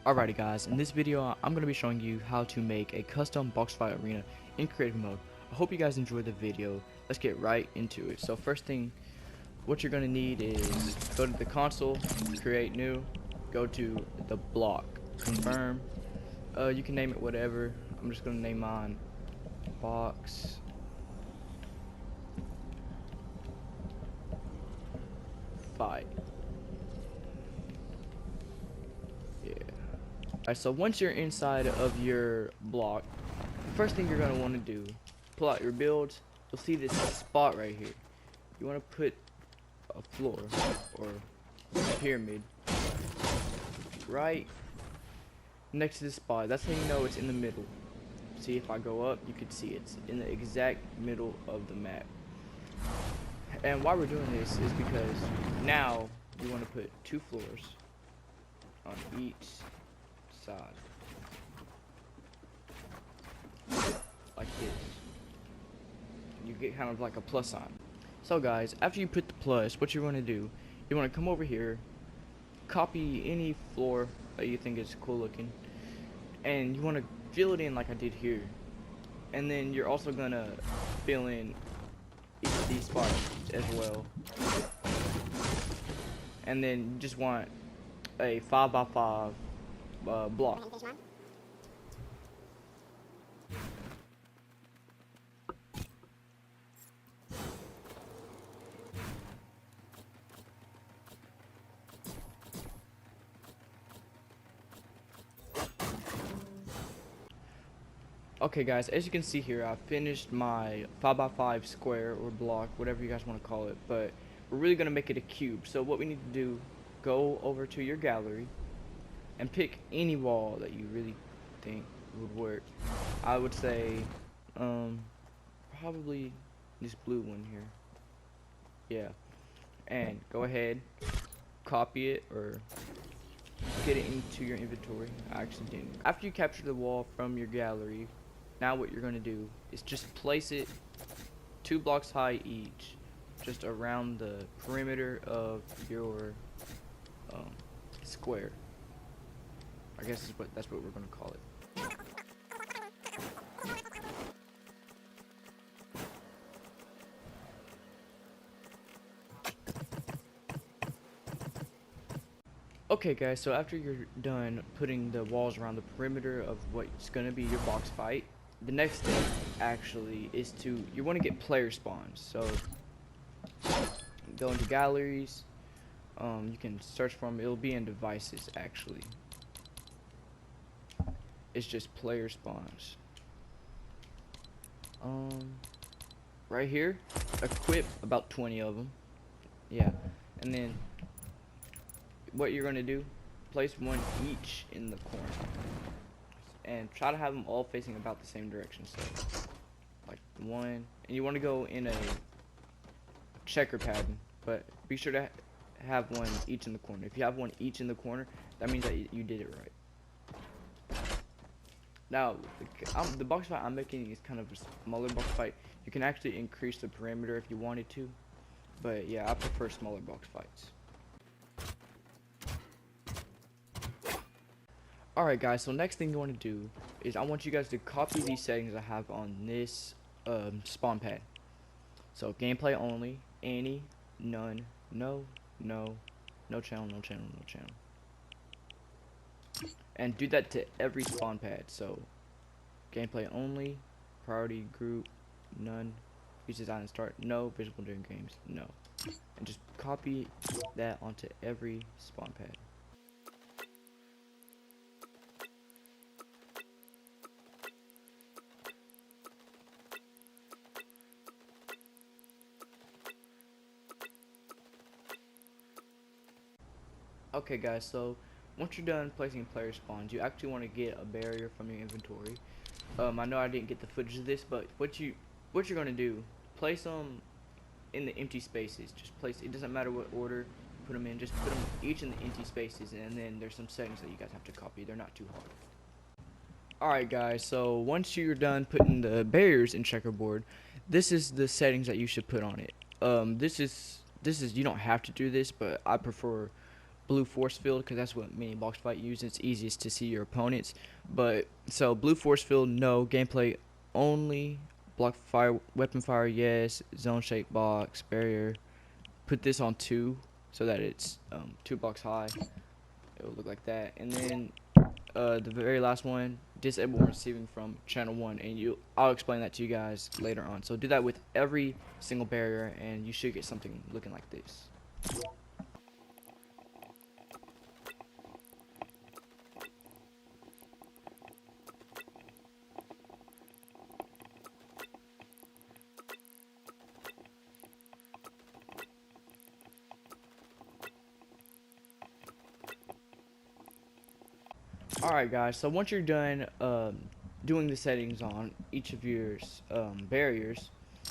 Alrighty guys, in this video I'm going to be showing you how to make a custom box fight arena in creative mode. I hope you guys enjoyed the video. Let's get right into it. So first thing, what you're going to need is go to the console, create new, go to the block, confirm. You can name it whatever. I'm just going to name mine box fight. Alright, so once you're inside of your block, the first thing you're going to want to do, pull out your builds. You'll see this spot right here. You want to put a floor or a pyramid right next to this spot. That's how you know it's in the middle. See, if I go up, you can see it's in the exact middle of the map. And why we're doing this is because now you want to put 2 floors on each side, like this. You get kind of like a plus sign. So guys, after you put the plus, what you want to do, you want to come over here, copy any floor that you think is cool looking, and you want to fill it in like I did here. And then you're also gonna fill in each of these spots as well. And then you just want a 5x5 block. Okay guys, as you can see here, I finished my 5x5 square or block, whatever you guys want to call it, but we're really going to make it a cube. So what we need to do, go over to your gallery and pick any wall that you really think would work. I would say probably this blue one here. Yeah. And go ahead, copy it or get it into your inventory. I actually didn't. After you capture the wall from your gallery, now what you're going to do is just place it 2 blocks high each, just around the perimeter of your square. I guess that's what we're going to call it. Okay guys, so after you're done putting the walls around the perimeter of what's going to be your box fight, the next step actually is you want to get player spawns. So go into galleries, you can search for them. It'll be in devices actually. It's just player spawns. Right here, equip about 20 of them. Yeah, and then what you're gonna do, place 1 each in the corner, and try to have them all facing about the same direction. So, like 1, and you want to go in a checker pattern, but be sure to have 1 each in the corner. If you have 1 each in the corner, that means that you did it right. Now, the box fight I'm making is kind of a smaller box fight. You can actually increase the perimeter if you wanted to, but yeah, I prefer smaller box fights. Alright guys, so next thing you want to do is I want you guys to copy these settings I have on this spawn pad. So gameplay only, any, none, no channel, no channel, no channel. And do that to every spawn pad. So gameplay only, priority group, none, feature design and start, no, visible during games, no. And just copy that onto every spawn pad. Okay guys, so once you're done placing player spawns, you actually want to get a barrier from your inventory. I know I didn't get the footage of this, but what you're gonna do, place them in the empty spaces. Just place, it doesn't matter what order you put them in, just put them each in the empty spaces, and then there's some settings that you guys have to copy. They're not too hard. Alright guys, so once you're done putting the barriers in checkerboard, this is the settings that you should put on it. This is you don't have to do this, but I prefer blue force field, because that's what many box fight use. It's easiest to see your opponents. But so blue force field, no. Gameplay only. Block fire, weapon fire, yes. Zone shape box, barrier. Put this on 2 so that it's 2 blocks high. It will look like that. And then the very last one, disable receiving from channel 1, and I'll explain that to you guys later on. So do that with every single barrier, and you should get something looking like this. Alright guys, so once you're done doing the settings on each of your barriers,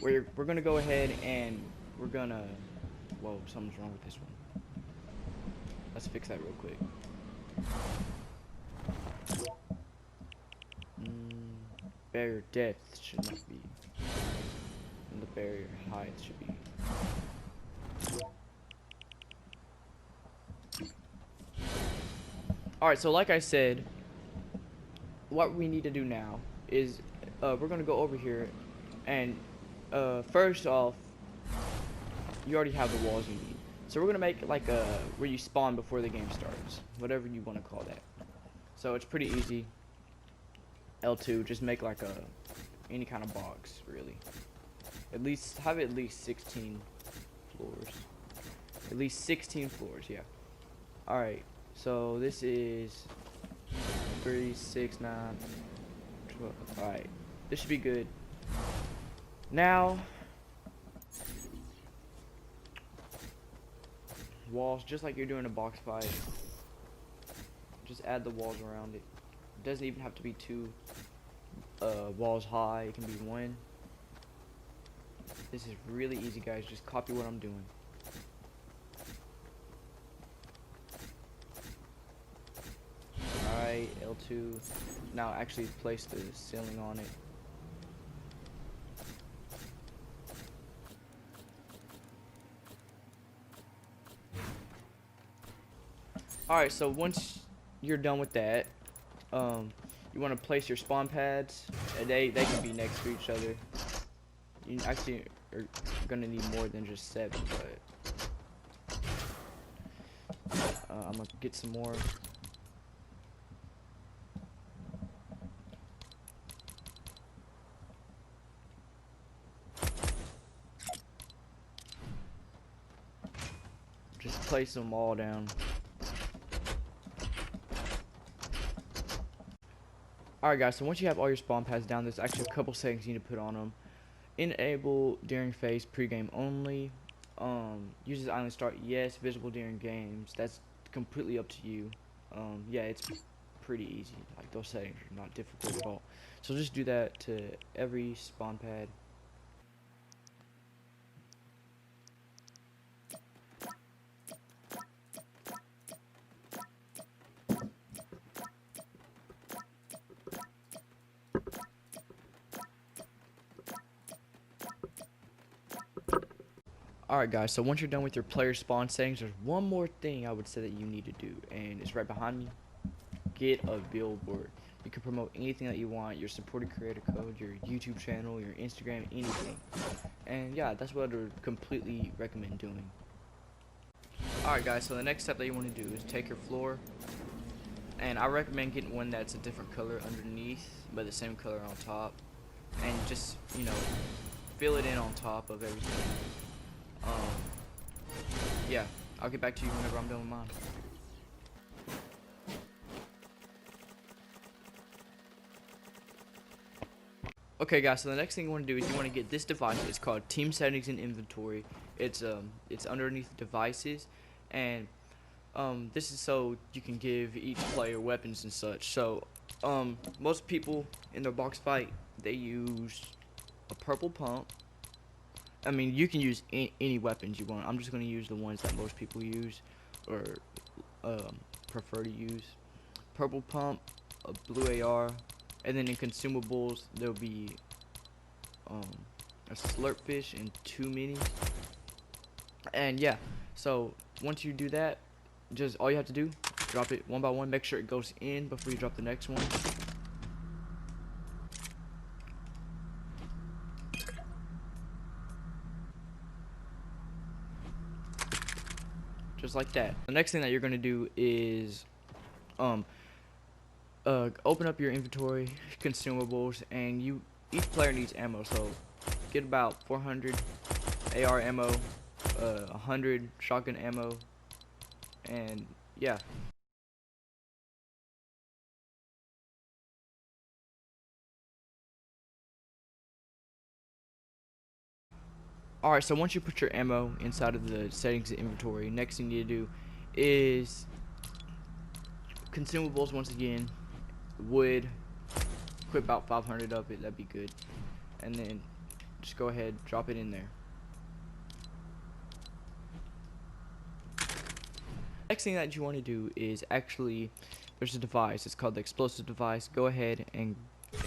we're going to go ahead and we're going to, whoa, something's wrong with this one. Let's fix that real quick. Barrier depth should not be, and the barrier height should be. Alright, so like I said, what we need to do now is we're going to go over here, and first off, you already have the walls you need. So we're going to make like a where you spawn before the game starts, whatever you want to call that. So it's pretty easy. L2, just make like any kind of box, really. At least have at least 16 floors. At least 16 floors, yeah. Alright. So this is 3, 6, 9, 12. Alright, this should be good. Now, walls, just like you're doing a box fight. Just add the walls around it. It doesn't even have to be 2 walls high. It can be 1. This is really easy, guys. Just copy what I'm doing. L2. Now actually place the ceiling on it. Alright, so once you're done with that, you want to place your spawn pads, and they can be next to each other. You actually are gonna need more than just 7, but I'm gonna get some more. Just place them all down. Alright guys, so once you have all your spawn pads down, there's actually a couple settings you need to put on them. Enable during phase, pregame only. Uses island start, yes. Visible during games, that's completely up to you. Yeah, it's pretty easy. Like, those settings are not difficult at all. So just do that to every spawn pad. Alright guys, so once you're done with your player spawn settings, there's one more thing I would say that you need to do, and it's right behind me. Get a billboard. You can promote anything that you want, your supported creator code, your YouTube channel, your Instagram, anything. And yeah, that's what I would completely recommend doing. Alright guys, so the next step that you want to do is take your floor, and I recommend getting one that's a different color underneath, but the same color on top, and just, you know, fill it in on top of everything. Yeah, I'll get back to you whenever I'm done with mine. Okay guys, so the next thing you want to do is you want to get this device. It's called Team Settings and Inventory. It's underneath devices, and this is so you can give each player weapons and such. So most people in their box fight, they use a purple pump. I mean, you can use any weapons you want. I'm just going to use the ones that most people use or prefer to use. Purple pump, a blue AR, and then in consumables there'll be a slurp fish and 2 minis. And yeah, so once you do that, just all you have to do, drop it one by one. Make sure it goes in before you drop the next one. Just like that. The next thing that you're gonna do is open up your inventory, consumables, and each player needs ammo, so get about 400 AR ammo, 100 shotgun ammo, and yeah. Alright, so once you put your ammo inside of the settings of inventory, next thing you need to do is consumables once again, wood, equip about 500 of it, that'd be good, and then just go ahead, drop it in there. Next thing that you want to do is actually, there's a device, it's called the explosive device. Go ahead and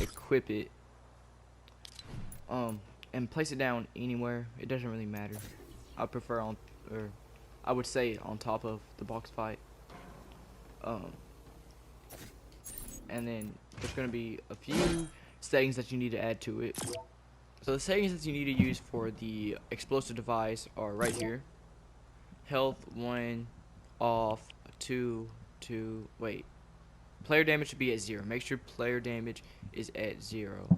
equip it, and place it down anywhere. It doesn't really matter. I prefer on, or I would say on top of the box fight. And then there's going to be a few settings that you need to add to it. So the settings that you need to use for the explosive device are right here. Health 1 off, 2 wait. Player damage should be at 0. Make sure player damage is at 0.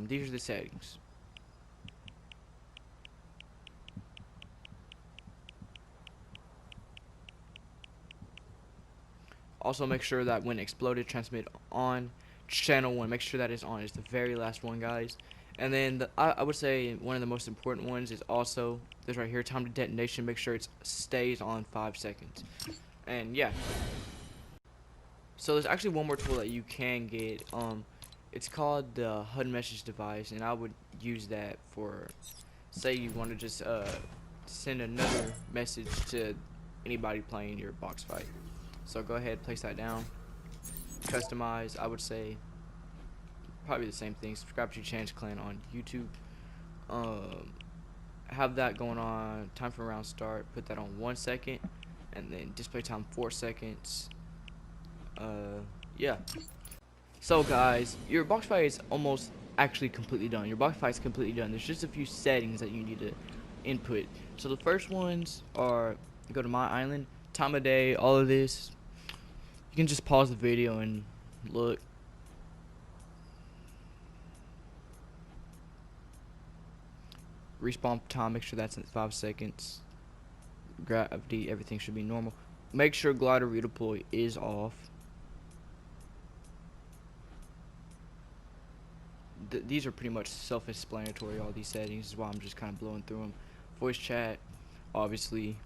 These are the settings. Also make sure that when exploded, transmit on channel 1. Make sure that is on. It's the very last one, guys. And then I would say one of the most important ones is also this right here, time to detonation. Make sure it stays on 5 seconds. And yeah. So there's actually one more tool that you can get. It's called the Hud Message Device, and I would use that for, say you want to just send another message to anybody playing your box fight. So go ahead, place that down. Customize, I would say probably the same thing. Subscribe to chnz clan on YouTube. Have that going on. Time for round start. Put that on 1 second, and then display time 4 seconds. Yeah. So guys, your box fight is almost actually completely done. Your box fight is completely done. There's just a few settings that you need to input. So the first ones are, go to my island, time of day, all of this. You can just pause the video and look. Respawn time, make sure that's at 5 seconds. Gravity, everything should be normal. Make sure glider redeploy is off. These are pretty much self-explanatory, all these settings. This is why I'm just kind of blowing through them. Voice chat, obviously.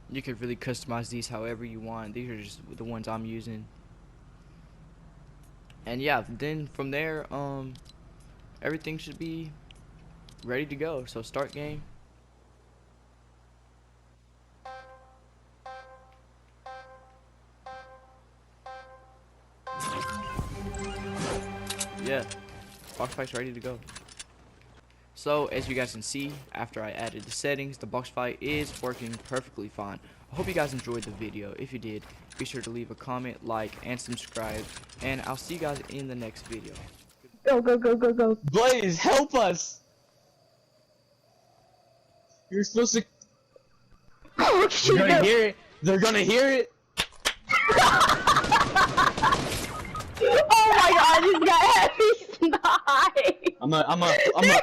You can really customize these however you want. These are just the ones I'm using. And yeah, then from there, everything should be ready to go. So start game. Yeah, box fight's ready to go. So as you guys can see, after I added the settings, the box fight is working perfectly fine. I hope you guys enjoyed the video. If you did, be sure to leave a comment, like, and subscribe, and I'll see you guys in the next video. Go, go, go, go, go. Blaze, help us! You're supposed to. Oh, They're gonna hear it. They're gonna hear it. Oh my god, this guy has a snipe! I'm a